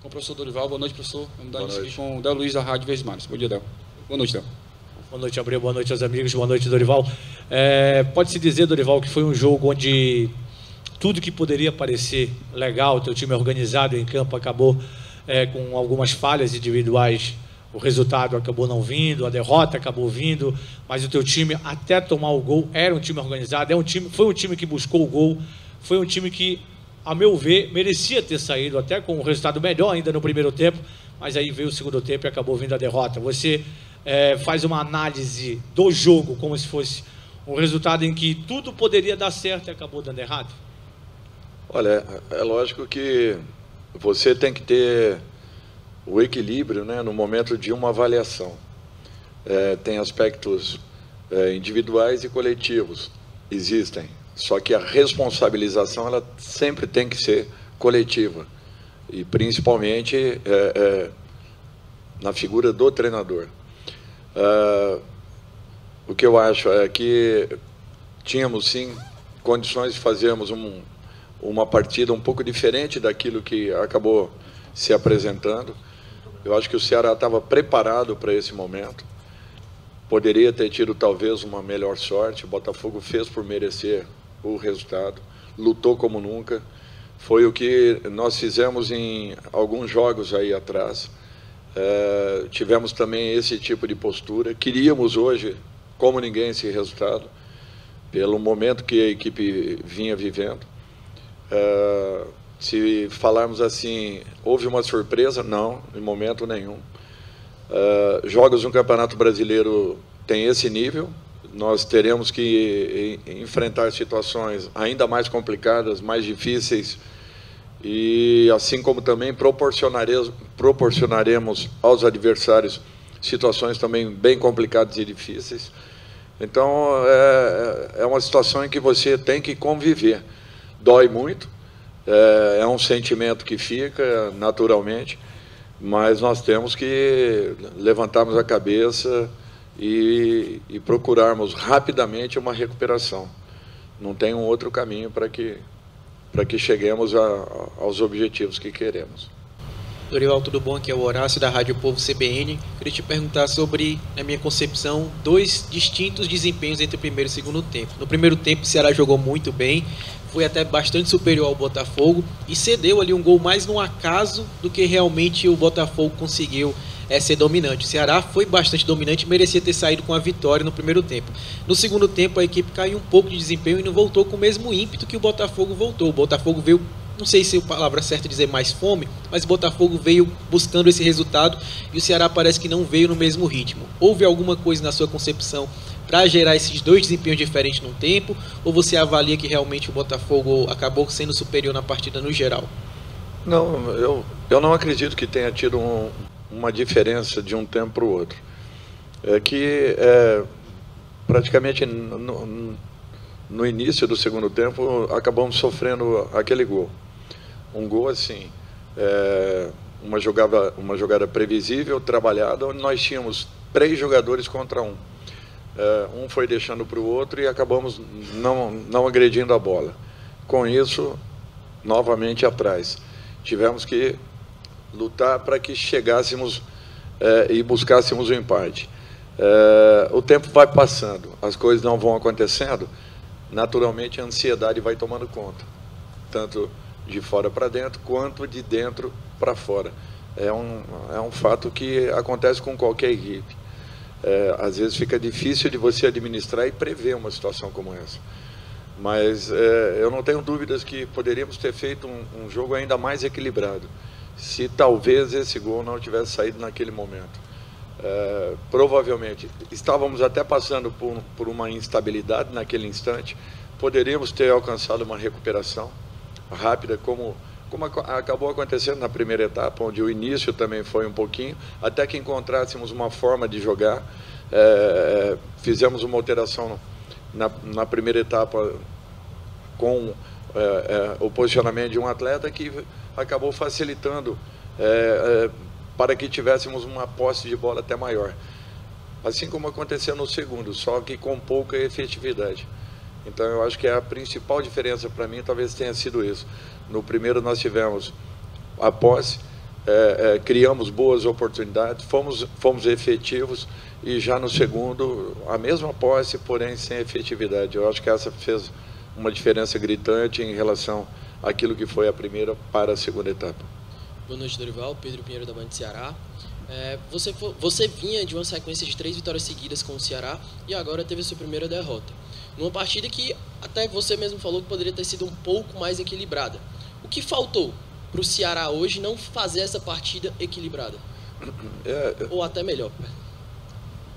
Com o professor Dorival. Boa noite, professor. Vamos dar Boa início noite. aqui com o Del Luiz da Rádio Verdes Mares. Bom dia, Del. Boa noite, Del. Boa noite, Abreu. Boa noite aos amigos. Boa noite, Dorival. Pode-se dizer, Dorival, que foi um jogo onde tudo que poderia parecer legal, o teu time organizado em campo acabou com algumas falhas individuais. O resultado acabou não vindo, a derrota acabou vindo, mas o teu time, até tomar o gol, era um time organizado, foi um time que buscou o gol, foi um time que, a meu ver, merecia ter saído até com um resultado melhor ainda no primeiro tempo, mas aí veio o segundo tempo e acabou vindo a derrota. Você faz uma análise do jogo como se fosse um resultado em que tudo poderia dar certo e acabou dando errado? Olha, é lógico que você tem que ter o equilíbrio, né, no momento de uma avaliação. Tem aspectos individuais e coletivos, existem, só que a responsabilização ela sempre tem que ser coletiva, e principalmente na figura do treinador. O que eu acho é que tínhamos sim condições de fazermos uma partida um pouco diferente daquilo que acabou se apresentando. Eu acho que o Ceará estava preparado para esse momento. Poderia ter tido talvez uma melhor sorte. O Botafogo fez por merecer o resultado, lutou como nunca. Foi o que nós fizemos em alguns jogos aí atrás. Tivemos também esse tipo de postura. Queríamos hoje, como ninguém, esse resultado, pelo momento que a equipe vinha vivendo. Se falarmos assim, houve uma surpresa? Não, em momento nenhum. Jogos no Campeonato Brasileiro têm esse nível. Nós teremos que enfrentar situações ainda mais complicadas, mais difíceis, e assim como também proporcionaremos aos adversários situações também bem complicadas e difíceis. Então, é uma situação em que você tem que conviver. Dói muito. É um sentimento que fica naturalmente, mas nós temos que levantarmos a cabeça e procurarmos rapidamente uma recuperação. Não tem um outro caminho para que cheguemos aos objetivos que queremos. Dorival, tudo bom? Aqui é o Horácio da Rádio Povo CBN. Queria te perguntar sobre, na minha concepção, dois distintos desempenhos entre o primeiro e o segundo tempo. No primeiro tempo, o Ceará jogou muito bem, foi até bastante superior ao Botafogo e cedeu ali um gol mais no acaso do que realmente o Botafogo conseguiu ser dominante. O Ceará foi bastante dominante e merecia ter saído com a vitória no primeiro tempo. No segundo tempo, a equipe caiu um pouco de desempenho e não voltou com o mesmo ímpeto que o Botafogo voltou. O Botafogo veio, não sei se a palavra certa é dizer mais fome, mas o Botafogo veio buscando esse resultado e o Ceará parece que não veio no mesmo ritmo. Houve alguma coisa na sua concepção para gerar esses dois desempenhos diferentes no tempo, ou você avalia que realmente o Botafogo acabou sendo superior na partida no geral? Não, eu não acredito que tenha tido uma diferença de um tempo para o outro. É que praticamente no início do segundo tempo acabamos sofrendo aquele gol. Um gol assim, uma jogada previsível, trabalhada, onde nós tínhamos 3 jogadores contra 1. Um foi deixando para o outro e acabamos não agredindo a bola. Com isso, novamente atrás. Tivemos que lutar para que chegássemos e buscássemos o empate. O tempo vai passando, as coisas não vão acontecendo, naturalmente a ansiedade vai tomando conta, tanto de fora para dentro, quanto de dentro para fora. É um fato que acontece com qualquer equipe. Às vezes fica difícil de você administrar e prever uma situação como essa. Mas eu não tenho dúvidas que poderíamos ter feito um jogo ainda mais equilibrado, se talvez esse gol não tivesse saído naquele momento. Provavelmente, estávamos até passando por uma instabilidade naquele instante, poderíamos ter alcançado uma recuperação rápida, como acabou acontecendo na primeira etapa, onde o início também foi um pouquinho, até que encontrássemos uma forma de jogar. Fizemos uma alteração na primeira etapa com o posicionamento de um atleta que acabou facilitando para que tivéssemos uma posse de bola até maior. Assim como aconteceu no segundo, só que com pouca efetividade. Então eu acho que a principal diferença para mim talvez tenha sido isso. No primeiro nós tivemos a posse, criamos boas oportunidades, fomos efetivos, e já no segundo, a mesma posse, porém sem efetividade. Eu acho que essa fez uma diferença gritante em relação àquilo que foi a primeira para a segunda etapa. Boa noite, Dorival. Pedro Pinheiro, da Band Ceará. Você vinha de uma sequência de 3 vitórias seguidas com o Ceará e agora teve a sua primeira derrota. Numa partida que até você mesmo falou que poderia ter sido um pouco mais equilibrada. O que faltou para o Ceará hoje não fazer essa partida equilibrada? Ou até melhor?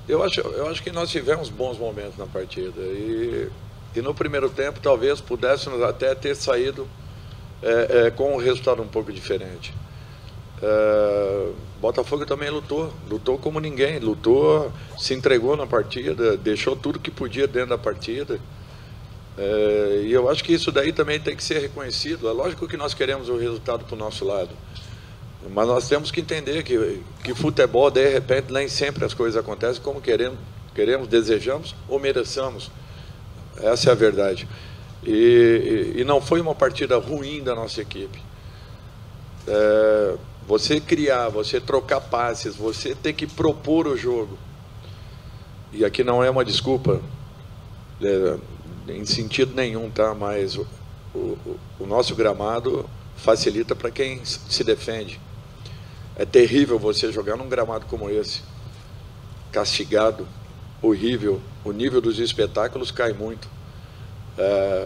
Eu acho que nós tivemos bons momentos na partida. E no primeiro tempo talvez pudéssemos até ter saído com um resultado um pouco diferente. Botafogo também lutou como ninguém, se entregou na partida, deixou tudo que podia dentro da partida, e eu acho que isso daí também tem que ser reconhecido. É lógico que nós queremos o resultado para o nosso lado, mas nós temos que entender que futebol, de repente, nem sempre as coisas acontecem como queremos, desejamos ou mereçamos. Essa é a verdade. E não foi uma partida ruim da nossa equipe. Você criar, você trocar passes, você ter que propor o jogo. E aqui não é uma desculpa, em sentido nenhum, tá? Mas o nosso gramado facilita para quem se defende. É terrível você jogar num gramado como esse, castigado, horrível. O nível dos espetáculos cai muito.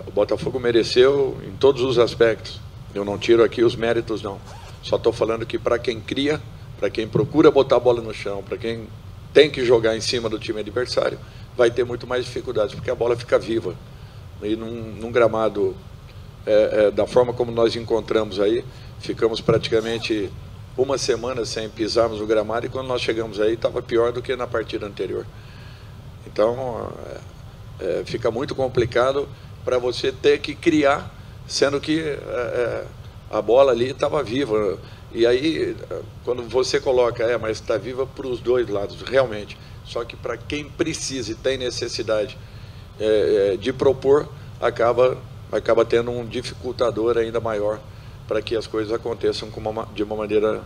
O Botafogo mereceu em todos os aspectos. Eu não tiro aqui os méritos, não. Só estou falando que para quem cria, para quem procura botar a bola no chão, para quem tem que jogar em cima do time adversário, vai ter muito mais dificuldades, porque a bola fica viva. E num gramado da forma como nós encontramos aí, ficamos praticamente uma semana sem pisarmos no gramado, e quando nós chegamos aí estava pior do que na partida anterior. Então fica muito complicado para você ter que criar, sendo que a bola ali estava viva. E aí, quando você coloca, mas está viva para os dois lados, realmente. Só que para quem precisa e tem necessidade de propor, acaba tendo um dificultador ainda maior para que as coisas aconteçam de uma maneira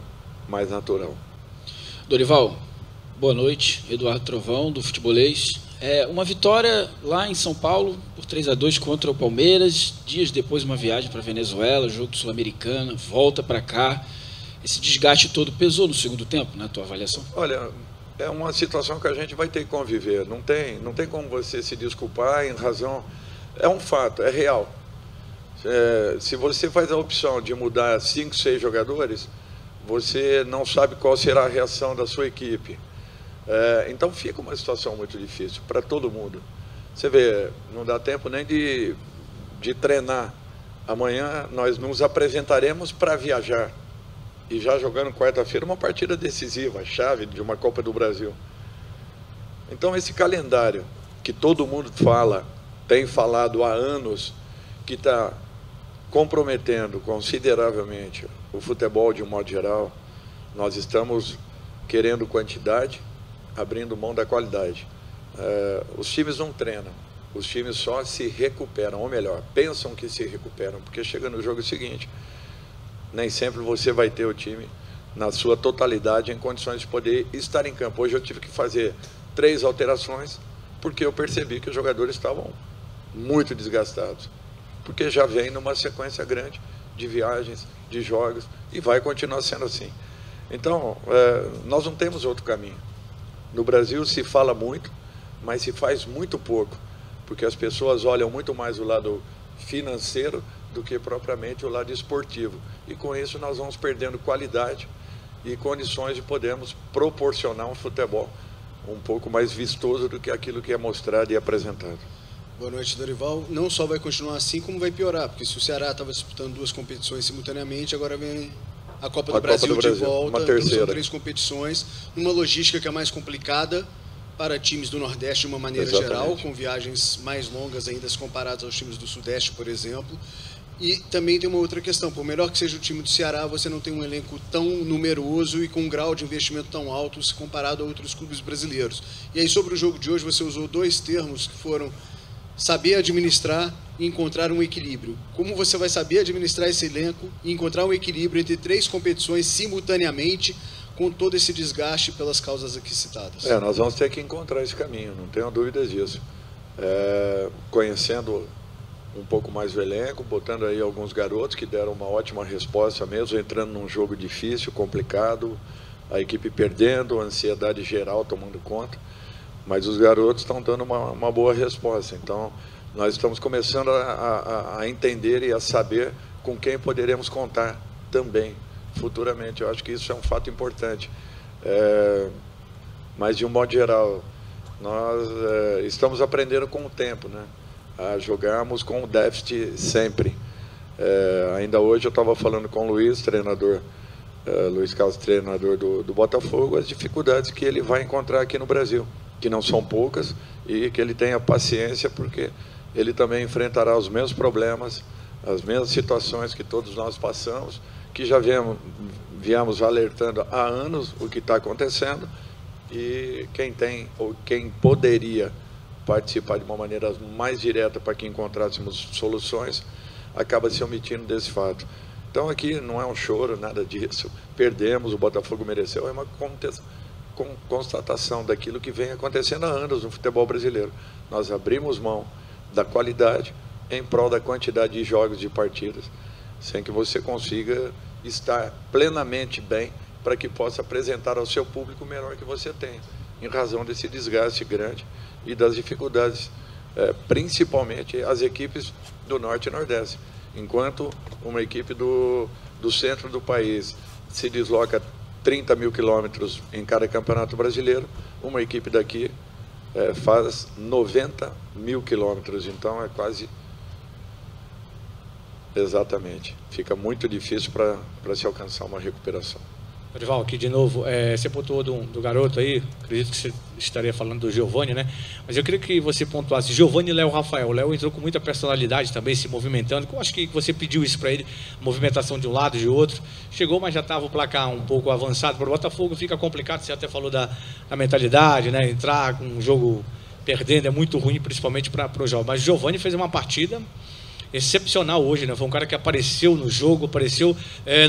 mais natural. Dorival, boa noite. Eduardo Trovão, do Futebolês. Uma vitória lá em São Paulo por 3-2 contra o Palmeiras, dias depois uma viagem para a Venezuela, jogo sul-americano, volta para cá. Esse desgaste todo pesou no segundo tempo, na tua avaliação? Olha, é uma situação que a gente vai ter que conviver. Não tem como você se desculpar em razão... É um fato, é real. Se você faz a opção de mudar 5, 6 jogadores, você não sabe qual será a reação da sua equipe. Então fica uma situação muito difícil para todo mundo. Você vê, não dá tempo nem de treinar. Amanhã nós nos apresentaremos para viajar. E já jogando quarta-feira uma partida decisiva, chave de uma Copa do Brasil. Então esse calendário que todo mundo tem falado há anos, que está comprometendo consideravelmente o futebol de um modo geral, nós estamos querendo quantidade, abrindo mão da qualidade. Os times não treinam, os times só se recuperam, ou melhor, pensam que se recuperam, porque chega no jogo seguinte, nem sempre você vai ter o time na sua totalidade em condições de poder estar em campo. Hoje eu tive que fazer 3 alterações, porque eu percebi que os jogadores estavam muito desgastados, porque já vem numa sequência grande de viagens, de jogos, e vai continuar sendo assim. Então, nós não temos outro caminho. No Brasil se fala muito, mas se faz muito pouco, porque as pessoas olham muito mais o lado financeiro do que propriamente o lado esportivo. E com isso nós vamos perdendo qualidade e condições de podermos proporcionar um futebol um pouco mais vistoso do que aquilo que é mostrado e apresentado. Boa noite, Dorival. Não só vai continuar assim, como vai piorar, porque se o Ceará estava disputando 2 competições simultaneamente, agora vem a Copa do Brasil de volta, uma terceira. Então são 3 competições, numa logística que é mais complicada para times do Nordeste de uma maneira geral, com viagens mais longas ainda comparadas aos times do Sudeste, por exemplo. E também tem uma outra questão, por melhor que seja o time do Ceará, você não tem um elenco tão numeroso e com um grau de investimento tão alto se comparado a outros clubes brasileiros. E aí sobre o jogo de hoje você usou 2 termos que foram saber administrar e encontrar um equilíbrio. Como você vai saber administrar esse elenco e encontrar um equilíbrio entre 3 competições simultaneamente, com todo esse desgaste pelas causas aqui citadas? Nós vamos ter que encontrar esse caminho, não tenho dúvidas disso. Conhecendo um pouco mais o elenco, botando aí alguns garotos que deram uma ótima resposta mesmo, entrando num jogo difícil, complicado, a equipe perdendo, a ansiedade geral tomando conta, mas os garotos estão dando uma boa resposta. Então, nós estamos começando a entender e a saber com quem poderemos contar também futuramente. Eu acho que isso é um fato importante. Mas, de um modo geral, nós estamos aprendendo com o tempo, né? A jogarmos com o déficit sempre. Ainda hoje eu estava falando com o Luiz, treinador, Luiz Carlos, treinador do Botafogo, as dificuldades que ele vai encontrar aqui no Brasil, que não são poucas, e que ele tenha paciência, porque ele também enfrentará os mesmos problemas, as mesmas situações que todos nós passamos, que já viemos alertando há anos o que está acontecendo, e quem tem ou quem poderia participar de uma maneira mais direta para que encontrássemos soluções, acaba se omitindo desse fato. Então aqui não é um choro, nada disso. Perdemos, o Botafogo mereceu, é uma constatação daquilo que vem acontecendo há anos no futebol brasileiro. Nós abrimos mão da qualidade em prol da quantidade de jogos, de partidas, sem que você consiga estar plenamente bem para que possa apresentar ao seu público o melhor que você tem, em razão desse desgaste grande e das dificuldades, principalmente as equipes do Norte e Nordeste. Enquanto uma equipe do centro do país se desloca 30 mil quilômetros em cada campeonato brasileiro, uma equipe daqui faz 90 mil quilômetros, então é quase... Exatamente. Fica muito difícil para se alcançar uma recuperação. Dorival, aqui de novo, você pontuou do garoto aí, acredito que você estaria falando do Giovani, né? Mas eu queria que você pontuasse Giovani e Léo Rafael. O Léo entrou com muita personalidade também, se movimentando. Eu acho que você pediu isso para ele, movimentação de um lado, de outro. Chegou, mas já estava o placar um pouco avançado para o Botafogo, fica complicado, você até falou da mentalidade, né? Entrar com um jogo perdendo é muito ruim, principalmente para o jovem. Mas o Giovani fez uma partida excepcional hoje, né? Foi um cara que apareceu no jogo, apareceu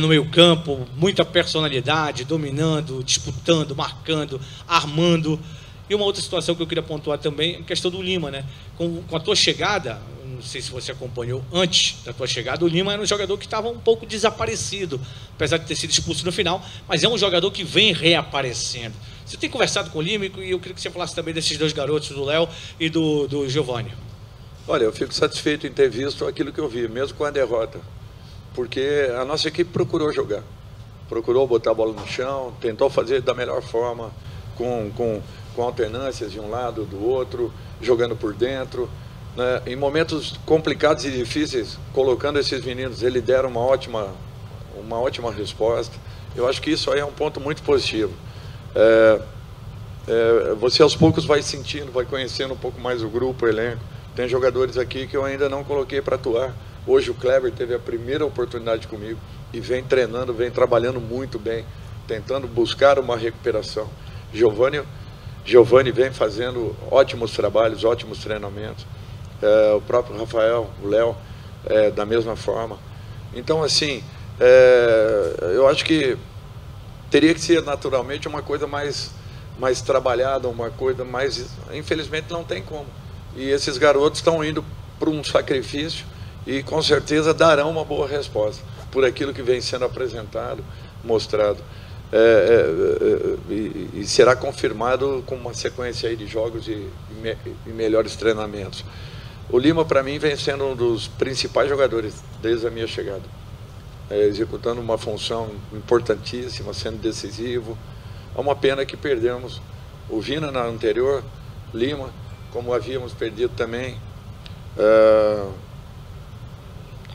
no meio campo, muita personalidade, dominando, disputando, marcando, armando. E uma outra situação que eu queria pontuar também é a questão do Lima, né? Com a tua chegada, não sei se você acompanhou antes da tua chegada, o Lima era um jogador que estava um pouco desaparecido, apesar de ter sido expulso no final, mas é um jogador que vem reaparecendo. Você tem conversado com o Lima e eu queria que você falasse também desses dois garotos, do Léo e do Giovani. Olha, eu fico satisfeito em ter visto aquilo que eu vi, mesmo com a derrota, porque a nossa equipe procurou jogar, procurou botar a bola no chão, tentou fazer da melhor forma, com alternâncias de um lado, do outro, jogando por dentro, né? Em momentos complicados e difíceis, colocando esses meninos, eles deram uma ótima resposta. Eu acho que isso aí é um ponto muito positivo. Você aos poucos vai sentindo, vai conhecendo um pouco mais o grupo, o elenco. Tem jogadores aqui que eu ainda não coloquei para atuar. Hoje o Kleber teve a primeira oportunidade comigo e vem treinando, vem trabalhando muito bem, tentando buscar uma recuperação. Giovani vem fazendo ótimos trabalhos, ótimos treinamentos. O próprio Rafael, o Léo, da mesma forma. Então, assim, eu acho que teria que ser naturalmente uma coisa mais trabalhada, uma coisa mais... Infelizmente não tem como. E esses garotos estão indo para um sacrifício e com certeza darão uma boa resposta por aquilo que vem sendo apresentado, mostrado. E será confirmado com uma sequência aí de jogos e melhores treinamentos. O Lima, para mim, vem sendo um dos principais jogadores desde a minha chegada, executando uma função importantíssima, sendo decisivo. É uma pena que perdemos o Vina na anterior, Lima, como havíamos perdido também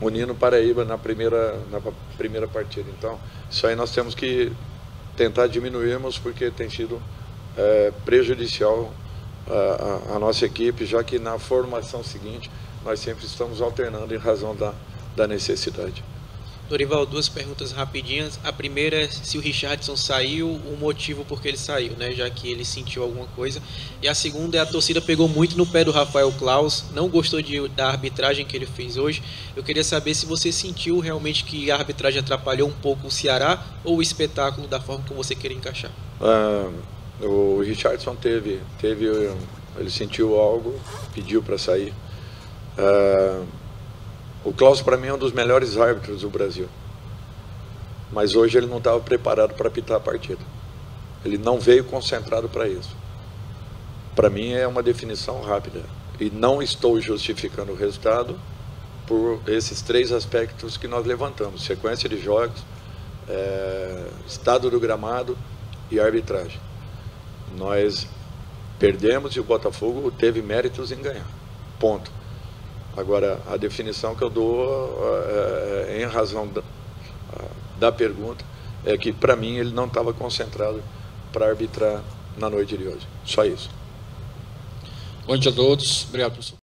o Nino Paraíba na primeira partida. Então, isso aí nós temos que tentar diminuirmos, porque tem sido prejudicial a nossa equipe, já que na formação seguinte nós sempre estamos alternando em razão da necessidade. Dorival, duas perguntas rapidinhas. A primeira é se o Richarlison saiu, o motivo por que ele saiu, né? Já que ele sentiu alguma coisa. E a segunda é a torcida pegou muito no pé do Rafael Claus, não gostou da arbitragem que ele fez hoje. Eu queria saber se você sentiu realmente que a arbitragem atrapalhou um pouco o Ceará ou o espetáculo da forma como você queria encaixar. O Richarlison ele sentiu algo, pediu para sair. O Claus, para mim, é um dos melhores árbitros do Brasil. Mas hoje ele não estava preparado para apitar a partida. Ele não veio concentrado para isso. Para mim, é uma definição rápida. E não estou justificando o resultado por esses três aspectos que nós levantamos: sequência de jogos, estado do gramado e arbitragem. Nós perdemos e o Botafogo teve méritos em ganhar. Ponto. Agora, a definição que eu dou, em razão da pergunta, é que, para mim, ele não estava concentrado para arbitrar na noite de hoje. Só isso. Bom dia a todos. Obrigado, professor.